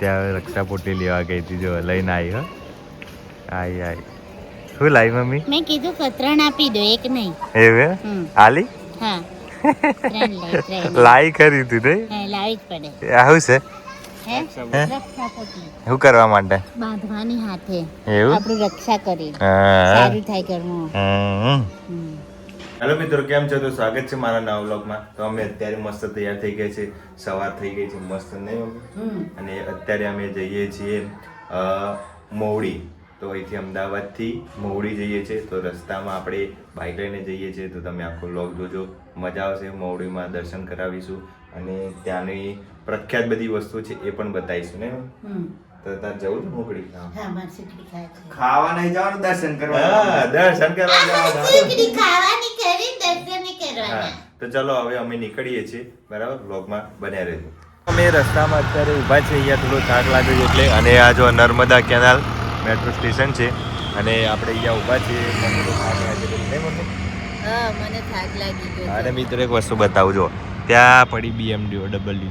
ત્યાં રક્ષા પોટલી લેવા ગઈ હતી, જો લઈને આવી. હો આઈ શું લાવી મમ્મી? મેં કીધું કતરણ આપી દો, એક નહીં. એવું આલી? હા લાઈ ખરી તું નહીં? લાવી જ પડે. આવું છે રક્ષા પોટલી શું કરવા માટે? બાંધવાની હાથે, એવું આપણું રક્ષા કરી સારું થાય ઘરમાં. હેલો મિત્રો, કેમ છો? તો સ્વાગત છે મારા નવા વ્લોગમાં. તો અમે અત્યારે મસ્ત તૈયાર થઈ ગયા છે, સવાર થઈ ગઈ છે મસ્ત, નહીં મમ્મી? અને અત્યારે અમે જઈએ છીએ મોવડી. તો અહીંથી અમદાવાદથી મોવડી જઈએ છીએ. તો રસ્તામાં આપણે બાઇક લઈને જઈએ છીએ, તો તમે આખો વ્લોગ જોજો, મજા આવશે. મોવડીમાં દર્શન કરાવીશું અને ત્યાંની પ્રખ્યાત બધી વસ્તુ છે એ પણ બતાવીશું ને. તો તાર જવું છે મોવડી? ખાવા નહીં જવાનું, દર્શન કરવા. દર્શન કરવા જવાનું. તો ચલો હવે અમે નીકળીએ છીએ, બરાબર? વ્લોગમાં બન્યા રહેજો. અમે રસ્તામાં અત્યારે ઊભા છે, અહીંયા થોડો થાક લાગે છે એટલે. અને આ જો નર્મદા કેનાલ મેટ્રો સ્ટેશન છે અને આપણે અહીંયા ઊભા છીએ. મને થાક લાગી ગયો. અને મિત્રો એક વસ્તુ બતાવજો, ત્યાં પડી BMW.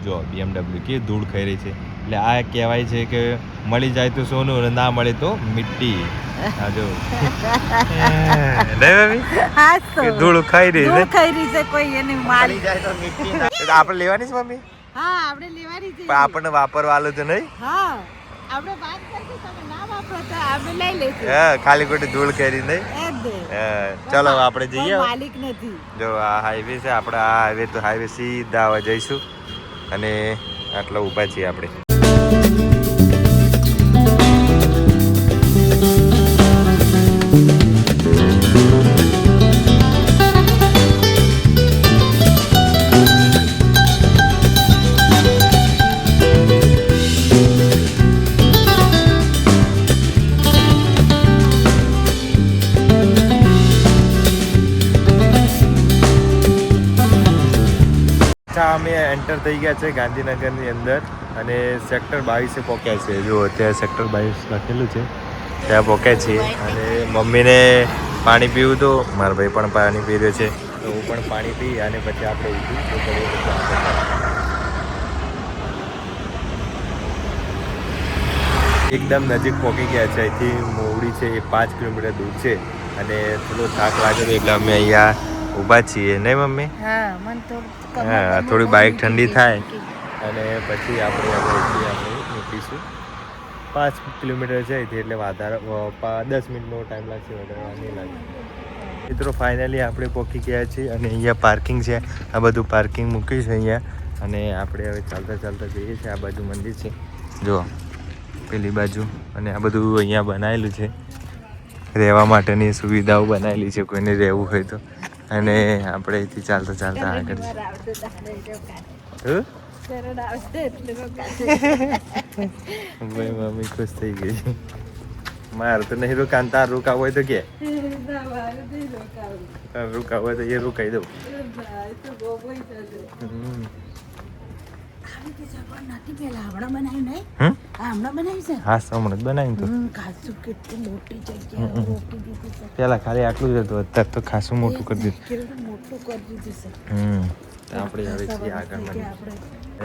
જો BMW કે ધૂળ ખાઈ રહી છે, એટલે આ કહેવાય છે કે મળી જાય તો સોનું અને ના મળે તો મિટ્ટી. હા જો ધૂળ ખાઈ રહી છે, કોઈ એને મારી જાય તો મિટ્ટી. આપણે લેવાની છે મમ્મી? હા, આપણે લેવાની છે. પણ આપણને વાપરવાલું તો નહીં. હા, આપણે વાત કરતી, તમે ના વાપરો તો આપણે લઈ લઈશું. હા, ખાલી ખોટી ધૂળ કરી નહીં. ચલો આપણે જઈએ. માલિક નથી. જો આ હાઈવે છે આપણે, આ હાઈવે તો હાઈવે સીધા આવવા જઈશું. અને આટલા ઊભા છીએ આપણે. અમે એન્ટર થઈ ગયા છે ગાંધીનગરની અંદર અને સેક્ટર 22 પહોંચ્યા છે. જો અત્યારે સેક્ટર 22 લખેલું છે, ત્યાં પહોંચ્યા છીએ. અને મમ્મીને પાણી પીવું તો મારા ભાઈ પણ પાણી પી રહ્યો છે, તો હું પણ પાણી પી અને પછી આપણે એકદમ નજીક પહોંચી ગયા છે. અહીંથી મોવડી છે એ 5 કિલોમીટર દૂર છે અને થોડો થાક લાગ્યો એટલે અમે અહીંયા ઊભા છીએ, નહીં મમ્મી? હા, થોડી બાઇક ઠંડી થાય અને પછી આપણે નીકળીશું. 5 કિલોમીટર છે એટલે વધારે 10 મિનિટનો ટાઈમ લાગશે, વધારે નહીં લાગે. મિત્રો ફાઇનલી આપણે પહોંચી ગયા છીએ અને અહીંયા પાર્કિંગ છે, આ બધું પાર્કિંગ મૂક્યું છે અહીંયા. અને આપણે હવે ચાલતા ચાલતા જઈએ છીએ. આ બાજુ મંદિર છે, જો પેલી બાજુ. અને આ બધું અહીંયા બનાવેલું છે, રહેવા માટેની સુવિધાઓ બનાવેલી છે કોઈને રહેવું હોય તો. અને આપણે અહીંથી ચાલતા ચાલતા આગળ ભાઈ મમ્મી ખુશ થઈ ગઈ. મારે તો નહીં રોકાણ, તાર રોકાવ હોય તો કે રોકાવ હોય તો એ રોકાઈ દઉં. હા, હમણાં જ બનાવ્યું તો પેલા ખાલી આટલું જ હતું, અત્યારે તો ખાસું મોટું કરી દીધું. આપણે હવે છીએ આગળ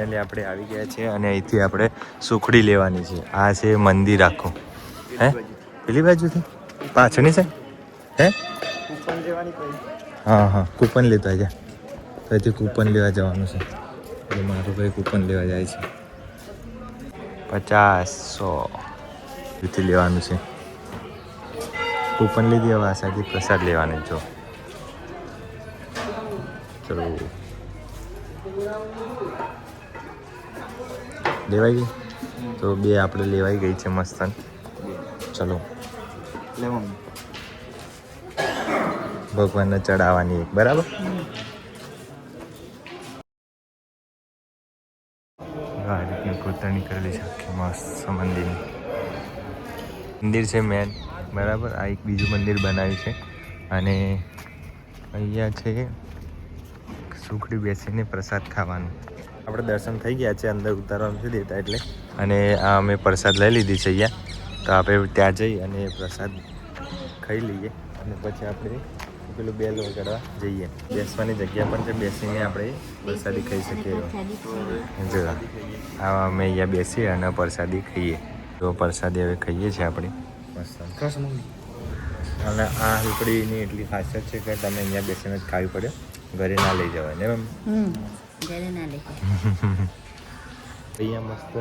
એટલે આપણે આવી ગયા છીએ અને અહીંથી આપણે સુખડી લેવાની છે. આ છે મંદિર આખું. હે પેલી બાજુથી પાછળની છે હે? હા, કૂપન લેતા જા. તો અહીંથી કૂપન લેવા જવાનું છે. એટલે મારું ભાઈ કૂપન લેવા જાય છે. 50-100 લેવાનું છે. કૂપન લીધી. હવે આ સાઈડથી પ્રસાદ લેવાની. જો ચલો લેવાઈ ગઈ તો 2 આપણે લેવાઈ ગઈ છે મસ્ત. ચલો ભગવાનને ચડાવવાની એક, બરાબર? આ રીતની કોતરણી કરેલી છે આખી મસ્ત મંદિર છે મેન, બરાબર? આ એક બીજું મંદિર બનાવ્યું છે અને અહીંયા છે સુખડી બેસીને પ્રસાદ ખાવાનું. આપણે દર્શન થઈ ગયા છે, અંદર ઉતારવા નથી દેતા એટલે. અને આ અમે પ્રસાદ લઈ લીધી છે અહીંયા. તો આપણે ત્યાં જઈ અને પ્રસાદ ખાઈ લઈએ અને પછી આપણે પેલું બેલ વગાડવા જઈએ. બેસવાની જગ્યા પણ છે, બેસીને આપણે પ્રસાદી ખાઈ શકીએ. જો આવા અમે અહીંયા બેસીએ અને પ્રસાદી ખાઈએ. તો પ્રસાદી હવે ખાઈએ છીએ આપણે મસ્ત. અને આ ઝૂંપડીની એટલી ખાસિયત છે કે તમે અહીંયા બેસીને જ ખાવી પડે, ઘરે ના લઈ જવાય ને મેમ. ઘરે ના લઈ અહીંયા મસ્ત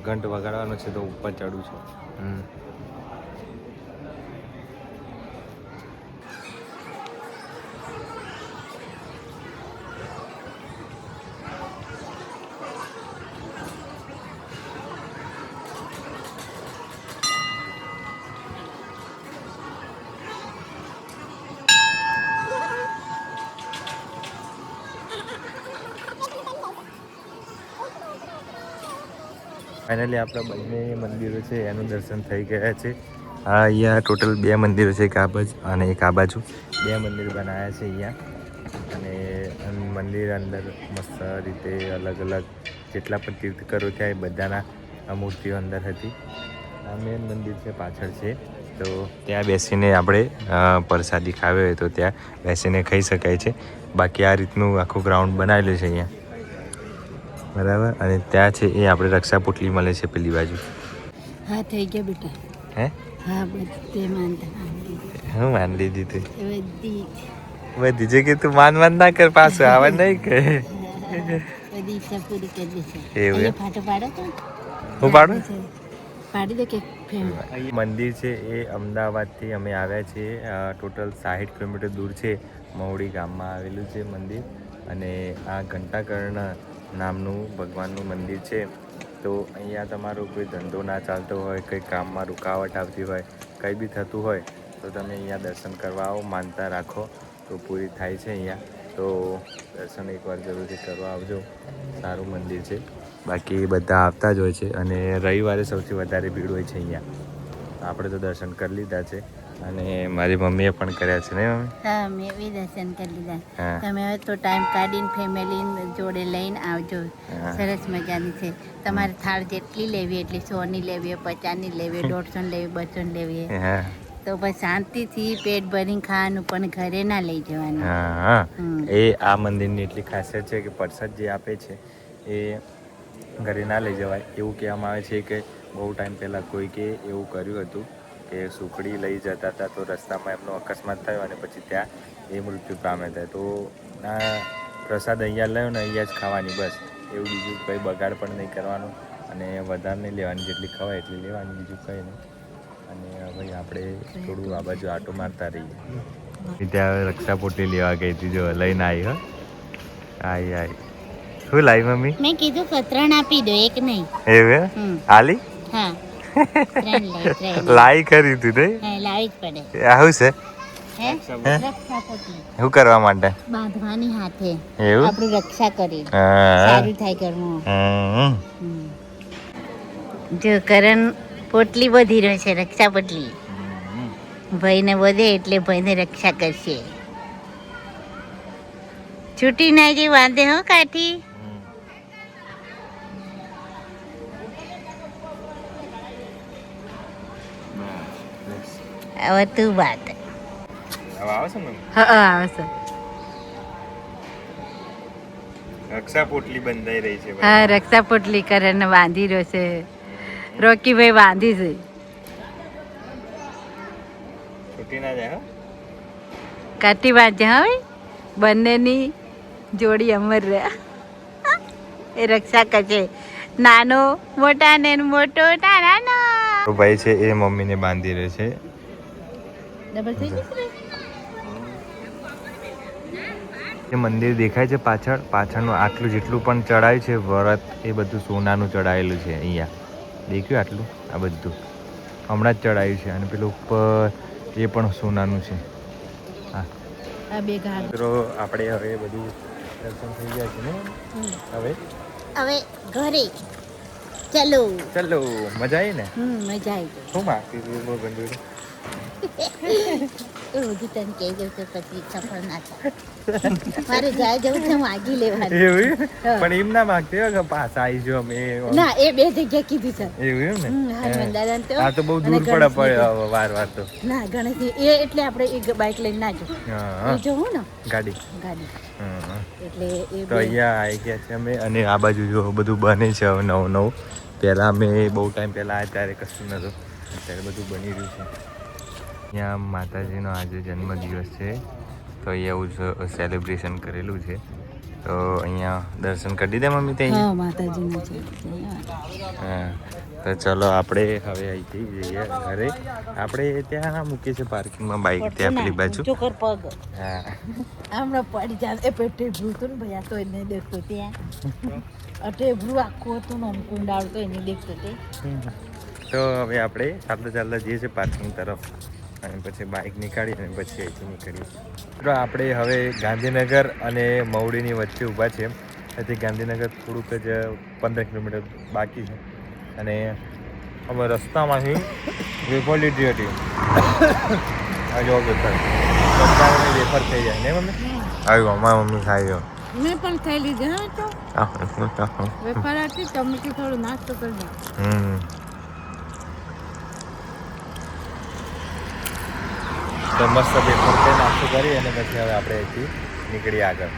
ઘંટ વગાડવાનો છે તો ઉપર ચડું છું. ફાઇનલી આપણા બંને મંદિરો છે એનું દર્શન થઈ ગયા છે. અહીંયા ટોટલ 2 મંદિરો છે, એક આ બાજુ અને એક આ બાજુ. 2 મંદિર બનાવ્યા છે અહીંયા. અને મંદિર અંદર મસ્ત રીતે અલગ અલગ જેટલા પણ તીર્થકરો થયા એ બધાના મૂર્તિઓ અંદર હતી. આ મેન મંદિર છે પાછળ છે, તો ત્યાં બેસીને આપણે પ્રસાદી ખાવી હોય તો ત્યાં બેસીને ખાઈ શકાય છે. બાકી આ રીતનું આખું ગ્રાઉન્ડ બનાવેલું છે અહીંયા, બરાબર. અને ત્યાં છે એ આપણે રક્ષા પોટલી મળે છે પેલી બાજુ. હા થઈ ગયા બેટા. હે હા બધે માનતા હું માન લીધી તું બધી છે કે તું માન ના કર, પાછું આવે નહીં કે બધી ઈચ્છા પૂરી કરી દેશે. એવું ફાટો પાડો તો હું પાડું પાડી દો કે મંદિર છે એ અમદાવાદથી અમે આવ્યા છીએ. ટોટલ 60 કિલોમીટર દૂર છે, મહુડી ગામમાં આવેલું છે મંદિર. અને આ ઘંટાકર્ણ નામનું ભગવાનનું મંદિર છે. તો અહીંયા તમારો કોઈ ધંધો ના ચાલતો હોય, કંઈ કામમાં રૂકાવટ આવતી હોય, કંઈ બી થતું હોય તો તમે અહીંયા દર્શન કરવા આવો, માનતા રાખો તો પૂરી થાય છે અહીંયા. તો દર્શન એકવાર જરૂરથી કરવા આવજો, સારું મંદિર છે. બાકી બધા આવતા જ હોય છે અને રવિવારે સૌથી વધારે ભીડ હોય છે અહીંયા. આપણે તો દર્શન કરી લીધા છે અને મારી મમ્મીએ પણ કર્યા છે ને મમ્મી? હા મેં બી દર્શન કરી લીધા. તમે હવે તો ટાઈમ કાઢીને ફેમિલી જોડે લઈને આવજો. સરસ મજાની છે. તમારે થાળ જેટલી લેવી એટલી 100 ની લેવી, 50 ની લેવી, 150 લેવી, 200 લેવી, તો બસ શાંતિથી પેટ ભરીને ખાવાનું, પણ ઘરે ના લઈ જવાનું. એ આ મંદિરની એટલી ખાસિયત છે કે પ્રસાદ જે આપે છે એ ઘરે ના લઈ જવાય. એવું કહેવામાં આવે છે કે બહુ ટાઈમ પહેલાં કોઈકે એવું કર્યું હતું કે સુખડી લઈ જતા હતા તો રસ્તામાં એમનો અકસ્માત થયો અને પછી ત્યાં એ મૃત્યુ પામે થાય. તો આ પ્રસાદ અહીંયા લ્યો ને અહીંયા જ ખાવાની, બસ. એવું બીજું કંઈ બગાડ પણ નહીં કરવાનું અને વધારે નહીં લેવાની, જેટલી ખવાય એટલી લેવાની, બીજું કંઈ નહીં. અને ભાઈ આપણે થોડું આ બાજુ આટો મારતા રહીએ. ત્યાં રક્ષા પોટલી લેવા ગઈ હતી, જો લઈને આવી. આઈ શું લાવી મમ્મી? મેં કીધું કતરણ આપી દો, એક નહીં. એવું આલી? હા લાઈ કરી તું નહીં? લાવી જ પડે. આવું છે શું કરવા માટે? બાંધવાની હાથે એવું આપણું રક્ષા કરી સારું થાય ઘરમાં. જો કરણ પોટલી બધી રહે છે, રક્ષા પોટલી. ભાઈને વધે એટલે ભાઈને રક્ષા કરશે. છૂટી ના જે વાંધે હો કાઠી. હવે તું વાત. આવે છે ને? હા આવે છે. રક્ષા પોટલી બંધાઈ રહી છે. હા રક્ષા પોટલી કરણ બાંધી રહ્યો છે. રોકીભાઈ બાંધી છે. છૂટી ના જાય. કાઠી બાંધે હવે બંનેની જોડી અમર રહ્યા. એ રક્ષા કરશે. નાનો મોટા ને મોટો નાનો. ભાઈ છે એ મમ્મીને બાંધી રહે છે. ડબલ થઈ જશે. એ મંદિર દેખાય છે પાછળનું આટલું જેટલું પણ ચડાયું છે વ્રત એ બધું સોનાનું ચડાયેલું છે. અહીંયા દેખ્યું આટલું, આ બધું હમણાં જ ચડાયું છે. અને પેલું ઉપર એ પણ સોનાનું છે. હા મિત્રો આપણે હવે બધું દર્શન થઈ ગયા છે ને. હવે ઘરે ચલો. ચલો મજા આવી ને? મજા આવી. શું માગતી હતી? એ બધું તને કહી દઉં તો પછી સફળ ના થાય મારે જાય જવું છે માગી લેવાનું એવું હા. પણ એમ ના માંગતે હો કે પાછા આવી જો અમે ના એ બે જગ્યા કીધું છે એવું એમ ને હનુમાન દાદાને તો આ તો બહુ અને દૂર પડે ગણેશને વાર વાર તો તો. ના ગણેશ એ એટલે આપણે એ બાઇક લઈને ના જો હા એ જવું ને ગાડી ગાડી હા. એટલે એ તો બે અહીંયા આવી ગયા છે અમે અને આ બાજુ જો બધું બને છે હવે નવું નવું પહેલાં અમે બહુ ટાઈમ પહેલાં આવ્યા ત્યારે કશું નહોતું અત્યારે બધું બની રહ્યું છે અહીંયા માતાજીનો આજે જન્મદિવસ છે તો અહીંયા એવું સેલિબ્રેશન કરેલું છે તો અહીંયા દર્શન કરી દીધા મમ્મી ત્યાં હા માતાજીનું છે હા તો ચલો આપણે હવે અહીંથી જઈએ ઘરે આપણે ત્યાં મૂકીએ છીએ પાર્કિંગમાં બાઇક ત્યાં પેલી બાજુ ચોકર પગ હા હમણાં પડી જાય એ પેટે ભૂ હતું ને ભાઈ આ તો એને દેખતો ત્યાં અટે ભૂ આખું હતું ને કુંડાળ તો એને દેખતો તે તો હવે આપણે ચાલતા ચાલતા જઈએ છીએ પાર્કિંગ તરફ અને પછી બાઇક નીકાળી અને પછી અહીંથી નીકળીએ તો આપણે હવે ગાંધીનગર અને મવડીની વચ્ચે ઊભા છે તેથી ગાંધીનગર થોડુંક જ 15 કિલોમીટર બાકી છે અને અમે રસ્તામાંથી વેફર લીધી હતી આ જો વેફર રસ્તામાં વેફર થઈ જાય નહીં મમ્મી આવ્યો મારા મમ્મી ખાઈ ગયો મેં પણ ખાઈ લીધી હા તો વેપાર હતી તમે કે થોડો નાસ્તો કરી દો તો મસ્ત વેફર ખાઈ નાસ્તો કરી અને પછી હવે આપણે અહીંથી નીકળીએ આગળ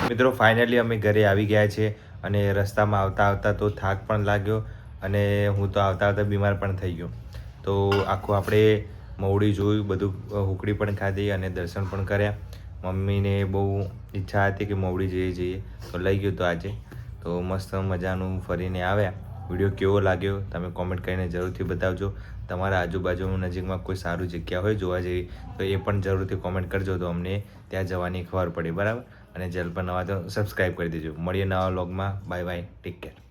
મિત્રો ફાઇનલી અમે ઘરે આવી ગયા છે અને રસ્તામાં આવતા આવતા તો થાક પણ લાગ્યો અને હું તો આવતા આવતા બીમાર પણ થઈ ગયો તો આખું આપણે મવડી જોયું બધું હુકડી પણ ખાધી અને દર્શન પણ કર્યા મમ્મીને બહુ ઈચ્છા હતી કે મવડી જઈએ તો લઈ ગયો તો આજે તો મસ્ત મજાનું ફરીને આવ્યા વિડીયો કેવો લાગ્યો તમે કોમેન્ટ કરીને જરૂરથી બતાવજો તમારા આજુબાજુમાં નજીકમાં કોઈ સારું જગ્યા હોય જોવા જેવી તો એ પણ જરૂરથી કોમેન્ટ કરજો તો અમને ત્યાં જવાની ખબર પડે બરાબર અને ચેનલ પર નવા તો સબસ્ક્રાઈબ કરી દેજો મળીએ નવા વ્લોગમાં બાય બાય ટેક કેર